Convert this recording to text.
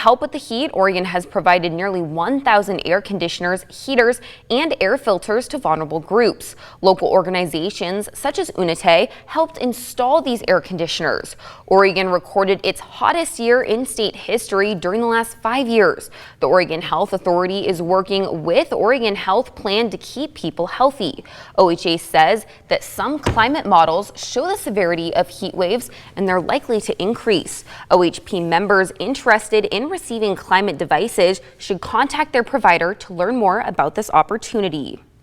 To help with the heat, Oregon has provided nearly 1,000 air conditioners, heaters, and air filters to vulnerable groups. Local organizations such as Unite helped install these air conditioners. Oregon recorded its hottest year in state history during the last 5 years. The Oregon Health Authority is working with Oregon Health Plan to keep people healthy. OHA says that some climate models show the severity of heat waves and they're likely to increase. OHP members interested in receiving climate devices should contact their provider to learn more about this opportunity.